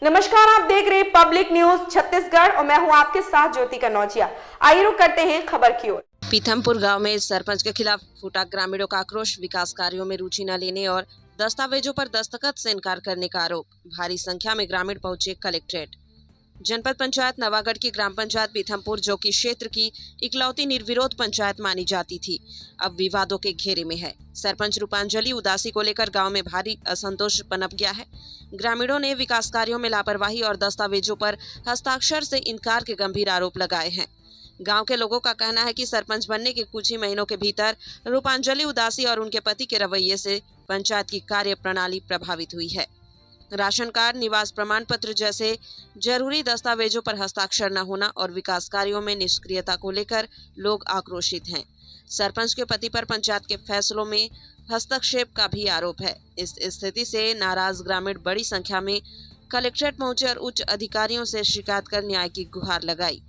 नमस्कार, आप देख रहे हैं पब्लिक न्यूज छत्तीसगढ़ और मैं हूं आपके साथ ज्योति कनौजिया। आइए रुक करते हैं खबर की ओर। पीथमपुर गांव में सरपंच के खिलाफ फूटा ग्रामीणों का आक्रोश, विकास कार्यों में रुचि न लेने और दस्तावेजों पर दस्तखत से इनकार करने का आरोप। भारी संख्या में ग्रामीण पहुंचे कलेक्ट्रेट। जनपद पंचायत नवागढ़ की ग्राम पंचायत पीथमपुर, जो कि क्षेत्र की इकलौती निर्विरोध पंचायत मानी जाती थी, अब विवादों के घेरे में है। सरपंच रूपांजलि उदासी को लेकर गांव में भारी असंतोष पनप गया है। ग्रामीणों ने विकास कार्यों में लापरवाही और दस्तावेजों पर हस्ताक्षर से इनकार के गंभीर आरोप लगाए हैं। गांव के लोगों का कहना है कि सरपंच बनने के कुछ ही महीनों के भीतर रूपांजलि उदासी और उनके पति के रवैये से पंचायत की कार्य प्रणाली प्रभावित हुई है। राशन कार्ड, निवास प्रमाण पत्र जैसे जरूरी दस्तावेजों पर हस्ताक्षर न होना और विकास कार्यों में निष्क्रियता को लेकर लोग आक्रोशित हैं। सरपंच के पति पर पंचायत के फैसलों में हस्तक्षेप का भी आरोप है। इस स्थिति से नाराज ग्रामीण बड़ी संख्या में कलेक्ट्रेट पहुंचे और उच्च अधिकारियों से शिकायत कर न्याय की गुहार लगाई।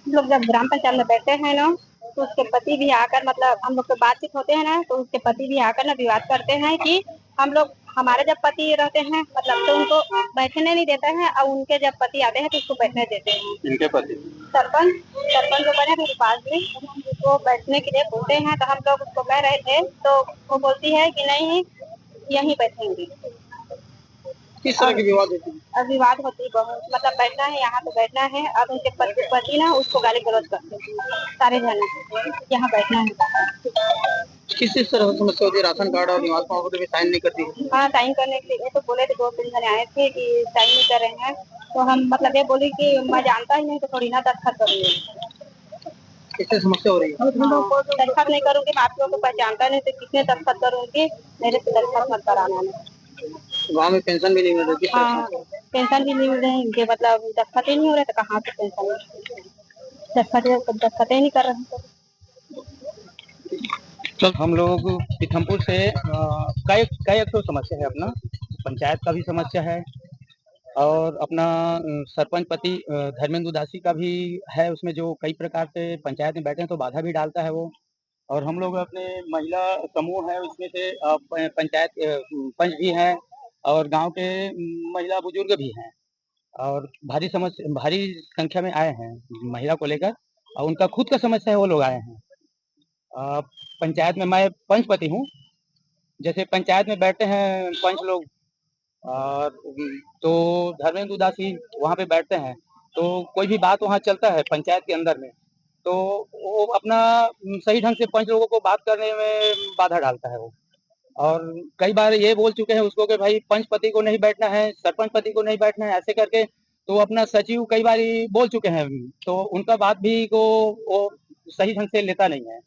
लोग जब ग्राम पंचायत में बैठते हैं ना, तो उसके पति भी आकर मतलब हम लोग से बातचीत होते हैं ना, तो उसके पति भी आकर ना विवाद करते हैं कि हम लोग हमारे जब पति रहते हैं मतलब तो उनको बैठने नहीं देते हैं, और उनके जब पति आते हैं तो उसको बैठने देते हैं। इनके पति सरपंच सरपंच जो बने थे पास वो बैठने के लिए बोलते हैं, तो हम लोग उसको कह रहे थे तो वो बोलती है कि नहीं यहीं बैठेंगी। किस तरह की विवाद होती है? विवाद होती है बहुत, मतलब बैठना है यहाँ पे बैठना है। अब उनके पति ना उसको गाली गलौज करते हैं सारे जने, यहाँ बैठना है। किस तरह की समस्या होती है? राशन कार्ड और निवास प्रमाण पत्र भी साइन नहीं करती है? हाँ, साइन करने के लिए तो बोले थे, 2-3 जने आए थे कि साइन नहीं कर रहे हैं, तो हम मतलब ये बोली कि मैं जानता ही नहीं तो थोड़ी ना दस्तखत करूँगी। किससे समस्या हो रही है? दस्तखत नहीं करूँगी, मैं आप लोगों को पहचानता नहीं तो किसने दस्तखत करूँगी, मेरे से दस्तखत मत कराना है। गाँव में पेंशन भी नहीं मिल रही? हाँ, पेंशन भी नहीं मिल रही है, मतलब दस्तखत ही नहीं हो रहे तो कहाँ से पेंशन? दस्तखत ही नहीं कर रहे। तो हम लोग पीथमपुर से कई एक तो समस्या है, अपना पंचायत का भी समस्या है और अपना सरपंच पति धर्मेंद्र उदासी का भी है। उसमें जो कई प्रकार से पंचायत में बैठे हैं तो बाधा भी डालता है वो। और हम लोग अपने महिला समूह है, उसमें से पंचायत पंच भी हैं और गांव के महिला बुजुर्ग भी हैं और भारी संख्या में आए हैं महिला को लेकर, और उनका खुद का समस्या है, वो लोग आए हैं। पंचायत में मैं पंचपति हूँ। जैसे पंचायत में बैठते हैं पंच लोग और तो धर्मेंद्र उदासी वहाँ पे बैठते हैं, तो कोई भी बात वहाँ चलता है पंचायत के अंदर में, तो वो अपना सही ढंग से पंच लोगों को बात करने में बाधा डालता है वो। और कई बार ये बोल चुके हैं उसको कि भाई पंचपति को नहीं बैठना है, सरपंच पति को नहीं बैठना है, ऐसे करके। तो अपना सचिव कई बार बोल चुके हैं, तो उनका बात भी को वो सही ढंग से लेता नहीं है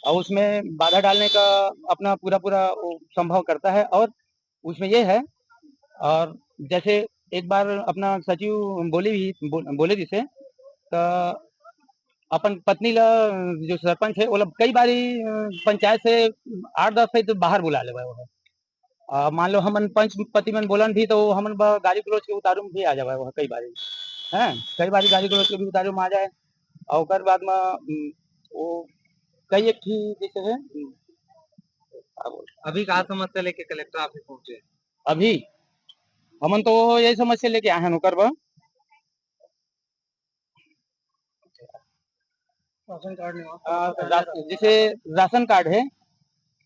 और उसमें बाधा डालने का अपना पूरा संभव करता है। और उसमें ये है, और जैसे एक बार अपना सचिव बोले जिसे तो अपन पत्नी ला जो सरपंच है वो कई बारी पंचायत से 8-10 फीट बाहर बुला ले वो। मान लो हमन पंच पति मन बोलन भी तो हमन गाड़ी गलौज के उतारू भी आ जाए वो कई बारी है, कई बारी गाड़ी गलौज के भी उतारू में आ जाए। और ओकर बाद में वो कई एक जैसे है। अभी कहाँ समस्या लेके कलेक्टर ऑफिस पहुंचे? अभी हमन तो यही समस्या लेके आए हैं ओकर राशन कार्ड जैसे राशन कार्ड है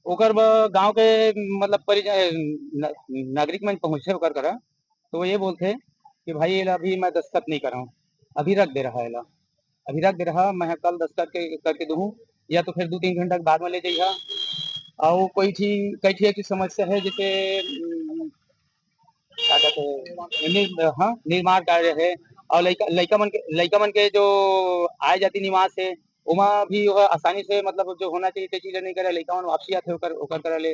ओकर गांव के मतलब परिजन नागरिक मन पहुंचे ओकर करा, तो ये बोलते कि भाई ये अभी मैं दस्तखत नहीं कर रहा हूँ, अभी रख दे रहा है, अभी रख दे रहा, मैं कल दस्तखत करके दूँ या तो फिर 2-3 घंटा के बाद में ले जाइए। और कई ठीक की समस्या है, जैसे क्या कहते हैं हाँ निर्माण कार्य है और लड़का मन के जो आय जाति निवास है उमा भी आसानी से मतलब जो होना चाहिए ते चीज नहीं करे, लड़का मन वापसी आते ओकर करा ले।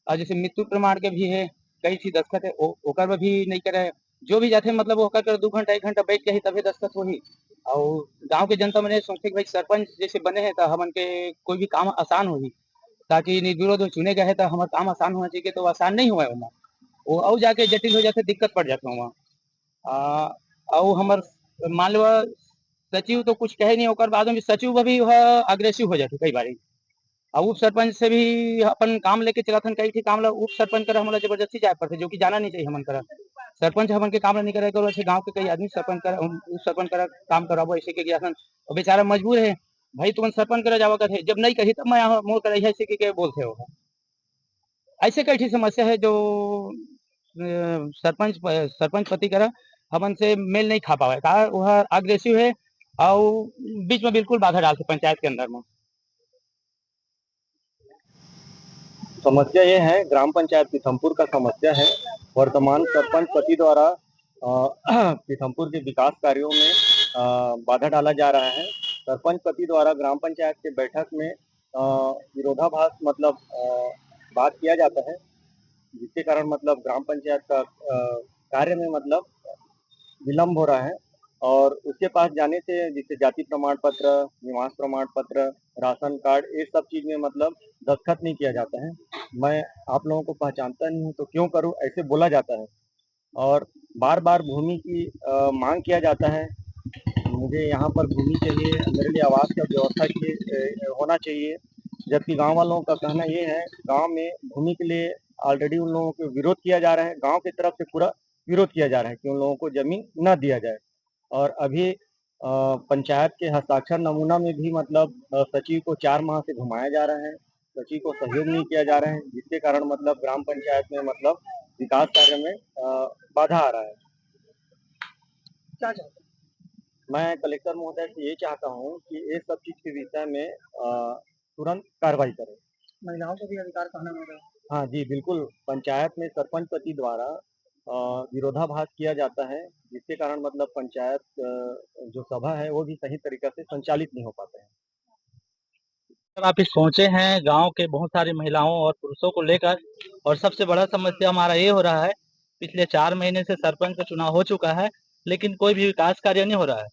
और जैसे मृत्यु प्रमाण के भी है, कई चीज दस्तखत है ओकर में भी नहीं करे, जो भी जाते मतलब ओकर कर 2 घंटा 1 घंटा बैठ के ही तभी दस्तखत होही। और गांव के जनता मैंने सोचते कि भाई सरपंच जैसे बने हैं तो हमन के कोई भी काम आसान होगी, ताकि निर्विरोध चुने गए हैं तो हमारा काम आसान होना चाहिए, तो आसान नहीं हुआ है वो और जाके जटिल हो जाते, दिक्कत पड़ जाता वहाँ। और हमार मान लो सचिव तो कुछ कहे नहीं, ओकर बाद में सचिव भी अग्रेसिव हो जाते कई बारी। और उप सरपंच से भी अपन काम लेके चलाथन, कई काम ला उप सरपंच कर हमला जबरदस्ती जाए पड़ते, जो कि जाना नहीं चाहिए हमन करा। सरपंच हमन के काम नहीं करे करो ऐसे गांव के कई आदमी सरपंच कर काम कराबो ऐसे के ज्ञासन और बेचारा मजबूर है भाई तुम सरपंच करे जावा करे जब नहीं कही तब मैं मोर करे ऐसे के बोलते हो ऐसे कई समस्या है जो सरपंच पति करा हमन से मेल नहीं खा पावे का वह अग्रेसिव है और बीच में बिल्कुल बाधा डालते पंचायत के अंदर में। समस्या ये है ग्राम पंचायत पीथमपुर का समस्या है। वर्तमान सरपंच पति द्वारा पीथमपुर के विकास कार्यों में बाधा डाला जा रहा है। सरपंच पति द्वारा ग्राम पंचायत के बैठक में विरोधाभास मतलब बात किया जाता है, जिसके कारण मतलब ग्राम पंचायत का कार्य में मतलब विलम्ब हो रहा है। और उसके पास जाने से जिससे जाति प्रमाण पत्र, निवास प्रमाण पत्र, राशन कार्ड ये सब चीज में मतलब दस्तखत नहीं किया जाता है। मैं आप लोगों को पहचानता नहीं हूँ तो क्यों करूँ ऐसे बोला जाता है और बार बार भूमि की मांग किया जाता है। मुझे यहाँ पर भूमि चाहिए, मेरे लिए आवास का व्यवस्था होना चाहिए, जबकि गांव वालों का कहना ये है गांव में भूमि के लिए ऑलरेडी उन लोगों को विरोध किया जा रहा है। गांव की तरफ से पूरा विरोध किया जा रहा है कि उन लोगों को जमीन न दिया जाए। और अभी पंचायत के हस्ताक्षर नमूना में भी मतलब सचिव को 4 माह से घुमाया जा रहा है, सचिव को सहयोग नहीं किया जा रहा है, जिसके कारण मतलब ग्राम पंचायत में मतलब विकास कार्य में बाधा आ रहा है। मैं कलेक्टर महोदय से ये चाहता हूँ कि ये सब चीज के विषय में तुरंत कार्रवाई करें। महिलाओं को भी अधिकार कहना होगा। हाँ जी बिल्कुल, पंचायत में सरपंच पति द्वारा विरोधाभास किया जाता है, जिसके कारण मतलब पंचायत जो सभा है वो भी सही तरीके से संचालित नहीं हो पाते हैं। आप इस पहुंचे हैं गांव के बहुत सारी महिलाओं और पुरुषों को लेकर, और सबसे बड़ा समस्या हमारा ये हो रहा है पिछले 4 महीने से सरपंच का चुनाव हो चुका है लेकिन कोई भी विकास कार्य नहीं हो रहा है,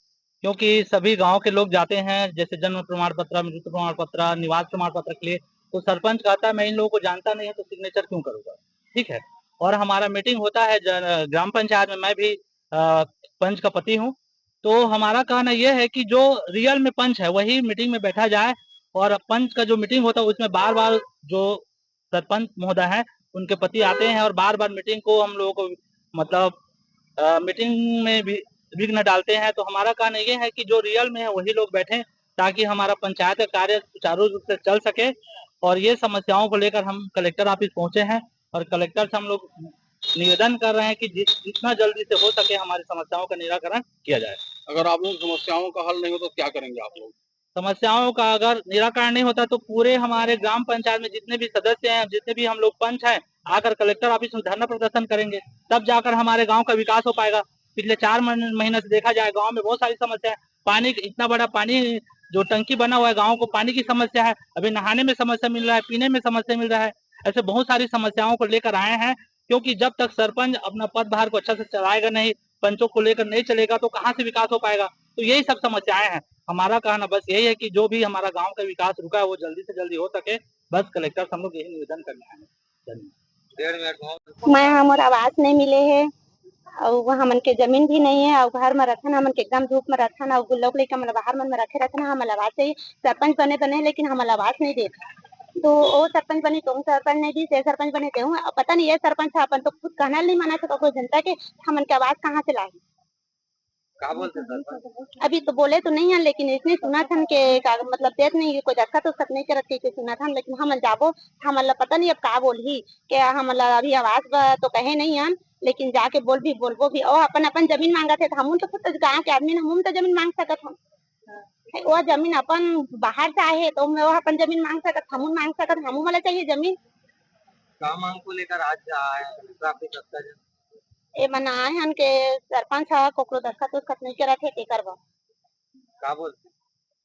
क्योंकि सभी गांव के लोग जाते हैं जैसे जन्म प्रमाण पत्र, मृत्यु प्रमाण पत्र, निवास प्रमाण पत्र के लिए, तो सरपंच कहता है मैं इन लोगों को जानता नहीं है तो सिग्नेचर क्यों करूंगा। ठीक है, और हमारा मीटिंग होता है ग्राम पंचायत में, मैं भी पंच का पति हूँ, तो हमारा कहना यह है कि जो रियल में पंच है वही मीटिंग में बैठा जाए, और पंच का जो मीटिंग होता है उसमें बार बार जो सरपंच महोदय हैं उनके पति आते हैं और बार बार मीटिंग को हम लोगों को मतलब मीटिंग में भी विघ्न डालते हैं। तो हमारा कहना ये है कि जो रियल में है वही लोग बैठे ताकि हमारा पंचायत का कार्य सुचारू रूप से चल सके। और ये समस्याओं को लेकर हम कलेक्टर ऑफिस पहुंचे हैं और कलेक्टर से हम लोग निवेदन कर रहे हैं कि जितना जल्दी से हो सके हमारी समस्याओं का निराकरण किया जाए। अगर आप लोग समस्याओं का हल नहीं हो तो क्या करेंगे आप लोग? समस्याओं का अगर निराकरण नहीं होता तो पूरे हमारे ग्राम पंचायत में जितने भी सदस्य हैं, जितने भी हम लोग पंच हैं, आकर कलेक्टर ऑफिस में धरना प्रदर्शन करेंगे, तब जाकर हमारे गांव का विकास हो पाएगा। पिछले 4 महीने से देखा जाए गांव में बहुत सारी समस्या है। पानी, इतना बड़ा पानी जो टंकी बना हुआ है, गाँव को पानी की समस्या है, अभी नहाने में समस्या मिल रहा है, पीने में समस्या मिल रहा है। ऐसे बहुत सारी समस्याओं को लेकर आए हैं, क्योंकि जब तक सरपंच अपना पदभार को अच्छा से चलाएगा नहीं, पंचों को लेकर नहीं चलेगा तो कहाँ से विकास हो पाएगा। तो यही सब समस्याएं हैं। हमारा कहना बस यही है कि जो भी हमारा गांव का विकास रुका है वो जल्दी से जल्दी हो सके, बस कलेक्टर से हम लोग यही निवेदन करना है। मैं हमारा आवास नहीं मिले है और हमन के जमीन भी नहीं है और घर में रखना हमन के एकदम धूप में रखना और गुल्लक लेकर हमन बाहर मन में रखे रखना। हम आवास चाहिए, सरपंच बने लेकिन हम आवास नहीं देता। तो वो सरपंच बने तो सरपंच नहीं दी, से सरपंच बने तो पता नहीं ये सरपंच था अपन तो खुद कहना नहीं माना था कोई जनता के हमन के आवास कहाँ से लाए। क्या बोलते सरपंच? अभी तो बोले तो नहीं है लेकिन इसने सुना था कि मतलब देख नहीं कोई दस्खत तो नहीं करते के सुना था, लेकिन हम जाबो हम पता नहीं अब का बोली क्या हम अभी आवास तो कहे नहीं हम, लेकिन जाके बोलबो भी और अपन अपन जमीन मांगा थे हम तो खुद गाँव के आदमी हम तो जमीन मांग सकत हम। वो जमीन अपन बाहर से आए तो वो अपन जमीन मांग सकत, हम मांग सकत, हम वाला चाहिए जमीन। क्या मांग को लेकर आज आए ए मना आए हन के सरपंच है कोकरो दस्खत नहीं करा थे के करवा। क्या बोलते?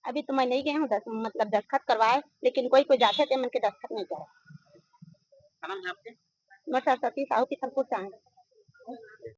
अभी तो मैं नहीं गई हूँ मतलब दस्खत करवाए, लेकिन कोई जाते थे मन के दस्खत नहीं करा। क्या नाम है आपके? मैं सरस्वती साहू की संपूर्ण